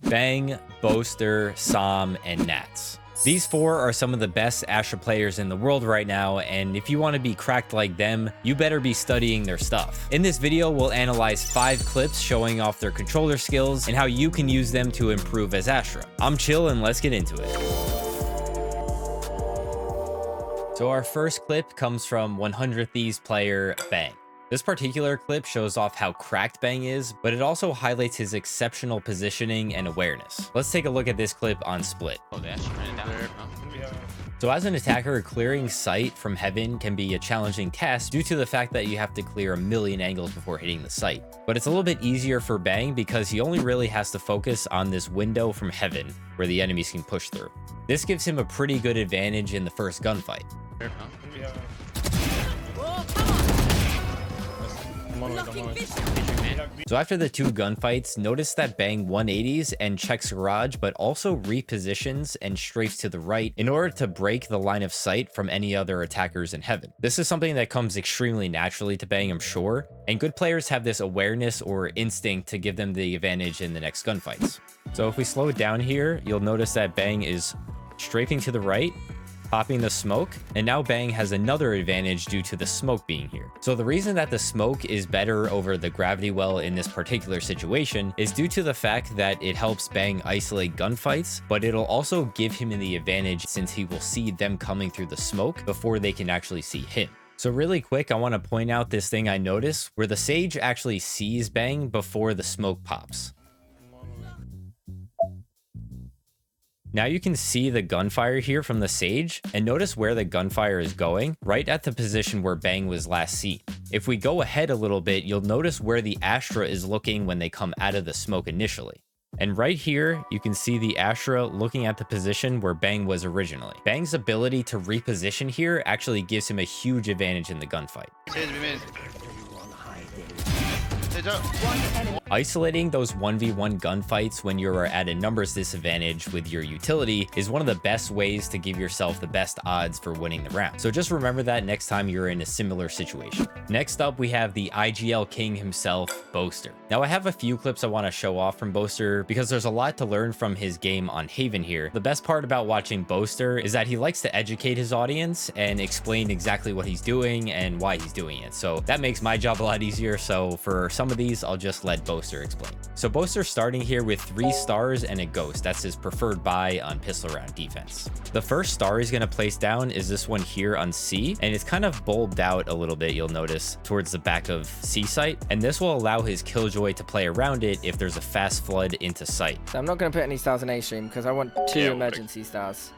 Bang, Boaster, Sam, and Nats. These four are some of the best Astra players in the world right now, and if you want to be cracked like them, you better be studying their stuff. In this video, we'll analyze 5 clips showing off their controller skills and how you can use them to improve as Astra. I'm chill and let's get into it. So our first clip comes from 100 Thieves player Bang. This particular clip shows off how cracked Bang is, but it also highlights his exceptional positioning and awareness. Let's take a look at this clip on Split. So as an attacker, clearing sight from heaven can be a challenging task due to the fact that you have to clear a million angles before hitting the sight. But it's a little bit easier for Bang because he only really has to focus on this window from heaven where the enemies can push through. This gives him a pretty good advantage in the first gunfight. So after the 2 gunfights, notice that Bang 180s and checks garage, but also repositions and strafes to the right in order to break the line of sight from any other attackers in heaven. This is something that comes extremely naturally to Bang, I'm sure, and good players have this awareness or instinct to give them the advantage in the next gunfights. So if we slow it down here, you'll notice that Bang is strafing to the right, popping the smoke, and now Bang has another advantage due to the smoke being here. So the reason that the smoke is better over the gravity well in this particular situation is due to the fact that it helps Bang isolate gunfights, but it'll also give him the advantage since he will see them coming through the smoke before they can actually see him. So really quick, I want to point out this thing I noticed where the Sage actually sees Bang before the smoke pops. Now you can see the gunfire here from the Sage, and notice where the gunfire is going, right at the position where Bang was last seen. If we go ahead a little bit, you'll notice where the Astra is looking when they come out of the smoke initially. And right here, you can see the Astra looking at the position where Bang was originally. Bang's ability to reposition here actually gives him a huge advantage in the gunfight. Isolating those 1v1 gunfights when you're at a numbers disadvantage with your utility is one of the best ways to give yourself the best odds for winning the round. So just remember that next time you're in a similar situation. Next up, we have the IGL king himself, Boaster. Now I have a few clips I want to show off from Boaster because there's a lot to learn from his game on Haven here. The best part about watching Boaster is that he likes to educate his audience and explain exactly what he's doing and why he's doing it. So that makes my job a lot easier. So for some of these, I'll just let Boaster explain. So Boaster's starting here with 3 stars and a ghost. That's his preferred buy on pistol round defense. The first star he's going to place down is this one here on C, and it's kind of bulbed out a little bit, you'll notice, towards the back of C site, and this will allow his Killjoy to play around it if there's a fast flood into sight. So I'm not going to put any stars in A stream because I want 2 emergency stars.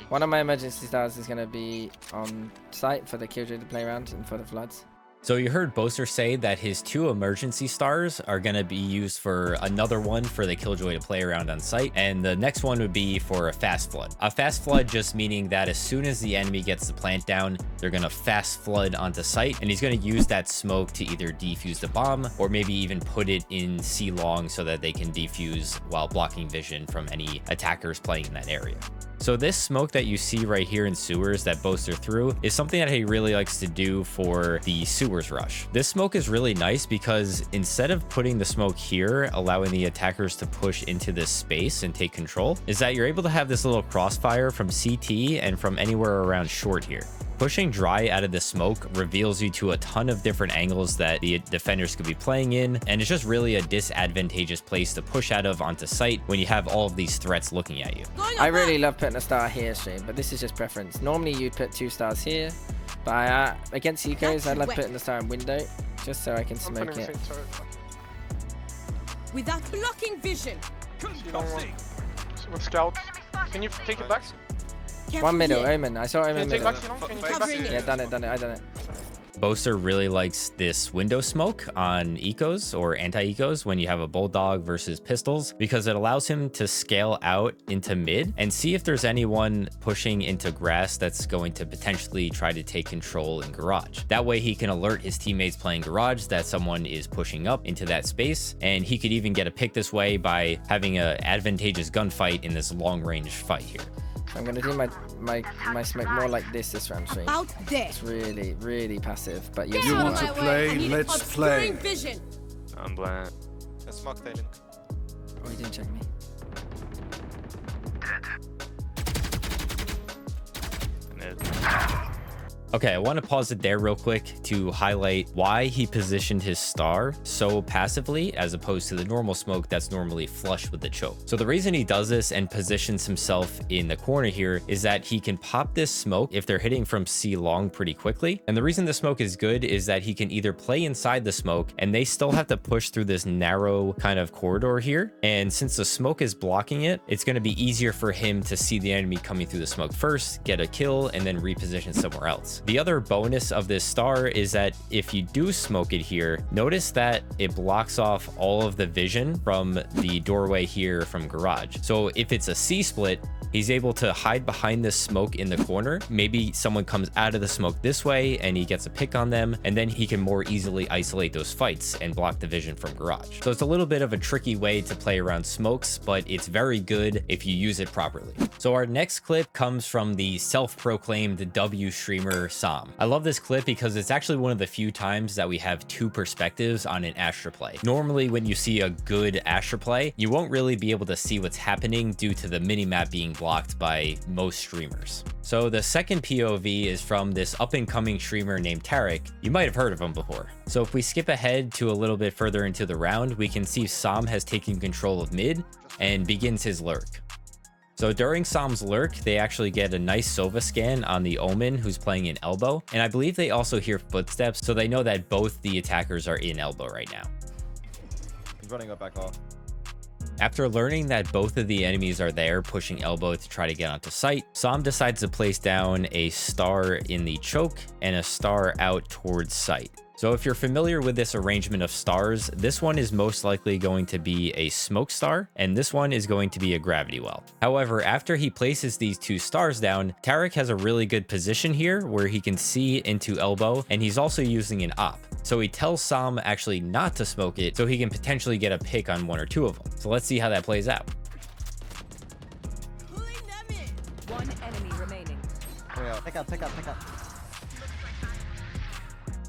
One of my emergency stars is going to be on site for the Killjoy to play around and for the floods. So you heard Boaster say that his 2 emergency stars are going to be used for another one for the Killjoy to play around on site, and the next one would be for a fast flood. A fast flood just meaning that as soon as the enemy gets the plant down, they're going to fast flood onto site, and he's going to use that smoke to either defuse the bomb or maybe even put it in C long so that they can defuse while blocking vision from any attackers playing in that area. So this smoke that you see right here in sewers that Boaster threw is something that he really likes to do for the sewers rush. This smoke is really nice because instead of putting the smoke here, allowing the attackers to push into this space and take control, is that you're able to have this little crossfire from CT and from anywhere around short here. Pushing dry out of the smoke reveals you to a ton of different angles that the defenders could be playing in, and it's just really a disadvantageous place to push out of onto site when you have all of these threats looking at you. I really love putting a star here, stream, but this is just preference. Normally you'd put 2 stars here, but against Ecos, I love putting the star in window just so I can smoke it. Without blocking vision. With scout, can you take it back? One middle, Omen. I saw Omen middle. Can you take back? Yeah, done it. I done it. Boaster really likes this window smoke on ecos or anti-ecos when you have a bulldog versus pistols, because it allows him to scale out into mid and see if there's anyone pushing into grass that's going to potentially try to take control in garage. That way he can alert his teammates playing garage that someone is pushing up into that space, and he could even get a pick this way by having an advantageous gunfight in this long range fight here. I'm gonna do my smoke more like this round stream. Out there. It's really passive, but you want to play? Let's play. Vision. I'm blind. Let's smoke that in. Oh, he didn't check me. Okay, I want to pause it there real quick to highlight why he positioned his star so passively as opposed to the normal smoke that's normally flush with the choke. So the reason he does this and positions himself in the corner here is that he can pop this smoke if they're hitting from C long pretty quickly. And the reason the smoke is good is that he can either play inside the smoke and they still have to push through this narrow kind of corridor here. And since the smoke is blocking it, it's going to be easier for him to see the enemy coming through the smoke first, get a kill, and then reposition somewhere else. The other bonus of this star is that if you do smoke it here, notice that it blocks off all of the vision from the doorway here from garage. So if it's a C split, he's able to hide behind this smoke in the corner. Maybe someone comes out of the smoke this way and he gets a pick on them, and then he can more easily isolate those fights and block the vision from garage. So it's a little bit of a tricky way to play around smokes, but it's very good if you use it properly. So our next clip comes from the self-proclaimed W streamer Sam. I love this clip because it's actually one of the few times that we have two perspectives on an Astra play. Normally when you see a good Astra play, you won't really be able to see what's happening due to the minimap being blocked by most streamers. So the second POV is from this up-and-coming streamer named Tarek. You might have heard of him before. So if we skip ahead to a little bit further into the round, we can see Sam has taken control of mid and begins his lurk. So during Sam's lurk, they actually get a nice Sova scan on the Omen who's playing in elbow. And I believe they also hear footsteps, so they know that both the attackers are in elbow right now. He's running up back off. After learning that both of the enemies are there pushing elbow to try to get onto site, Sam decides to place down a star in the choke and a star out towards site. So if you're familiar with this arrangement of stars, this one is most likely going to be a smoke star, and this one is going to be a gravity well. However, after he places these two stars down, Tarek has a really good position here where he can see into elbow, and he's also using an op. So he tells Sam actually not to smoke it so he can potentially get a pick on one or two of them. So let's see how that plays out. One enemy remaining. Pick up.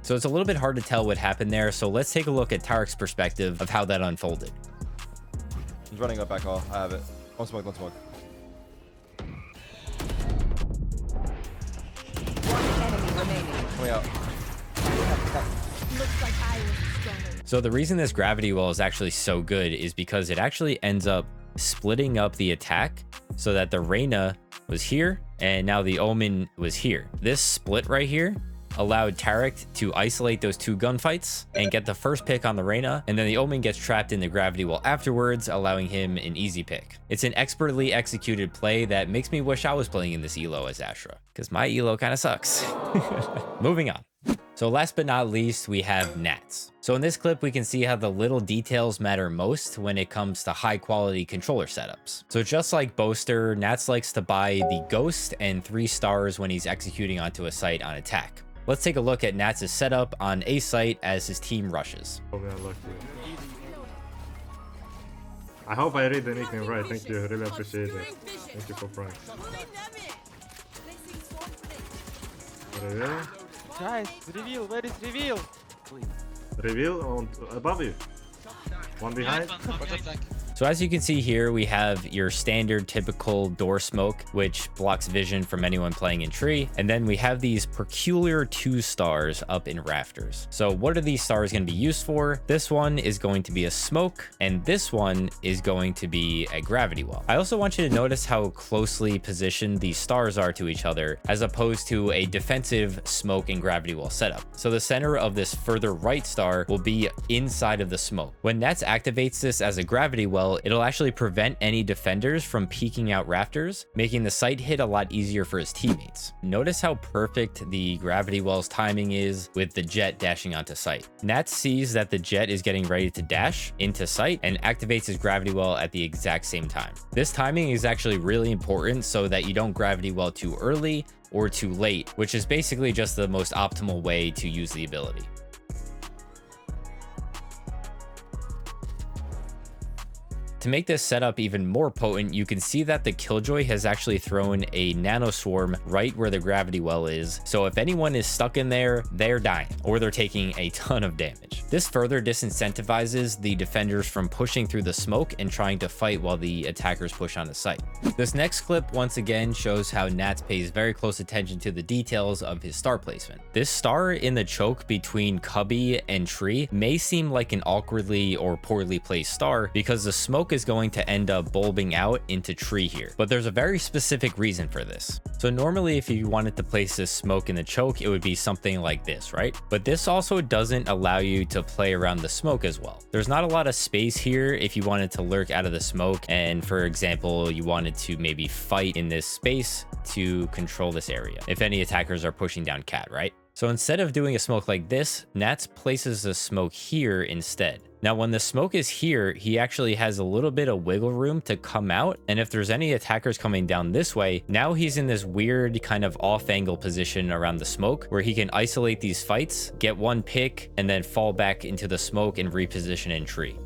So it's a little bit hard to tell what happened there, so let's take a look at Tarek's perspective of how that unfolded. He's running up back off. I have it. One smoke. One enemy remaining. Coming out. Looks like I was stronger. So the reason this gravity well is actually so good is because it actually ends up splitting up the attack so that the Reyna was here and now the Omen was here. This split right here allowed Tarek to isolate those two gunfights and get the first pick on the Reyna, and then the Omen gets trapped in the gravity well afterwards, allowing him an easy pick. It's an expertly executed play that makes me wish I was playing in this elo as Astra, because my elo kind of sucks. Moving on. So last but not least, we have Nats. So in this clip, we can see how the little details matter most when it comes to high quality controller setups. So just like Boaster, Nats likes to buy the Ghost and 3 stars when he's executing onto a site on attack. Let's take a look at Nats' setup on A site as his team rushes. Oh, man, lucky. I hope I read the nickname right. Thank you. Really appreciate it. Thank you for prank. Reveal? Guys, reveal. Where is reveal? Reveal on above you. One behind. So as you can see here, we have your standard typical door smoke, which blocks vision from anyone playing in tree. And then we have these peculiar 2 stars up in rafters. So what are these stars going to be used for? This one is going to be a smoke, and this one is going to be a gravity well. I also want you to notice how closely positioned these stars are to each other, as opposed to a defensive smoke and gravity well setup. So the center of this further right star will be inside of the smoke. When Nats activates this as a gravity well, it'll actually prevent any defenders from peeking out rafters, making the site hit a lot easier for his teammates. Notice how perfect the gravity well's timing is with the jet dashing onto site. Nats sees that the jet is getting ready to dash into site and activates his gravity well at the exact same time. This timing is actually really important so that you don't gravity well too early or too late, which is basically just the most optimal way to use the ability. To make this setup even more potent, you can see that the Killjoy has actually thrown a nano swarm right where the gravity well is. So if anyone is stuck in there, they're dying or they're taking a ton of damage. This further disincentivizes the defenders from pushing through the smoke and trying to fight while the attackers push on the site. This next clip once again shows how Nats pays very close attention to the details of his star placement. This star in the choke between cubby and tree may seem like an awkwardly or poorly placed star because the smoke is going to end up bulbing out into tree here, but there's a very specific reason for this. So normally if you wanted to place this smoke in the choke, it would be something like this, right? But this also doesn't allow you to play around the smoke as well. There's not a lot of space here if you wanted to lurk out of the smoke and, for example, you wanted to maybe fight in this space to control this area if any attackers are pushing down cat, right? So instead of doing a smoke like this, Nats places the smoke here instead. Now, when the smoke is here, he actually has a little bit of wiggle room to come out. And if there's any attackers coming down this way, now he's in this weird kind of off angle position around the smoke where he can isolate these fights, get one pick, and then fall back into the smoke and reposition in tree.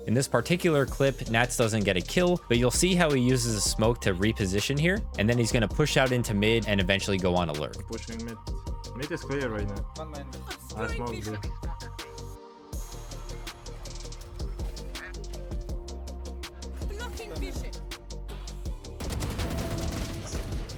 In this particular clip, Nats doesn't get a kill, but you'll see how he uses the smoke to reposition here, and then he's going to push out into mid and eventually go on alert. Pushing mid. Mid is clear right now. I smoked it.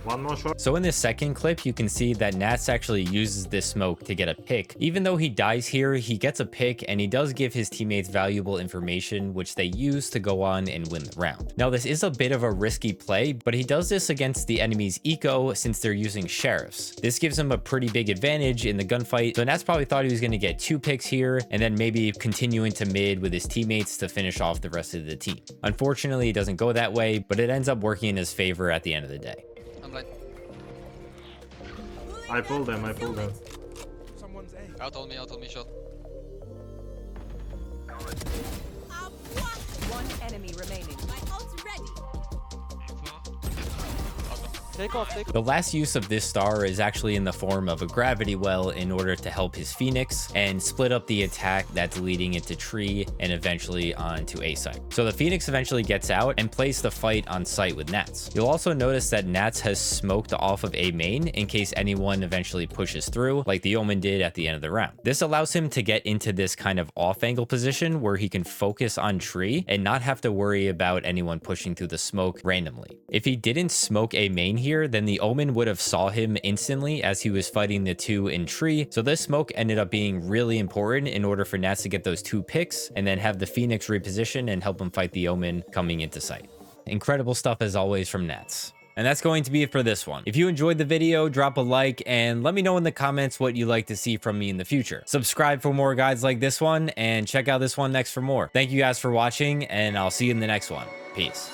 One more shot. So in this second clip, you can see that Nats actually uses this smoke to get a pick. Even though he dies here, he gets a pick and he does give his teammates valuable information, which they use to go on and win the round. Now, this is a bit of a risky play, but he does this against the enemy's eco since they're using sheriffs. This gives him a pretty big advantage in the gunfight. So Nats probably thought he was going to get 2 picks here and then maybe continue into mid with his teammates to finish off the rest of the team. Unfortunately, it doesn't go that way, but it ends up working in his favor at the end of the day. I pulled them. Out on me, shot. One enemy remaining. Take off, take off. The last use of this star is actually in the form of a gravity well in order to help his Phoenix and split up the attack that's leading into tree and eventually onto A site. So the Phoenix eventually gets out and plays the fight on site with Nats. You'll also notice that Nats has smoked off of A main in case anyone eventually pushes through, like the Omen did at the end of the round. This allows him to get into this kind of off angle position where he can focus on tree and not have to worry about anyone pushing through the smoke randomly. If he didn't smoke A main here, then the Omen would have saw him instantly as he was fighting the 2 in tree. So this smoke ended up being really important in order for Nats to get those 2 picks and then have the Phoenix reposition and help him fight the Omen coming into sight. Incredible stuff as always from Nats. And that's going to be it for this one. If you enjoyed the video, drop a like and let me know in the comments what you'd like to see from me in the future. Subscribe for more guides like this one and check out this one next for more. Thank you guys for watching and I'll see you in the next one. Peace.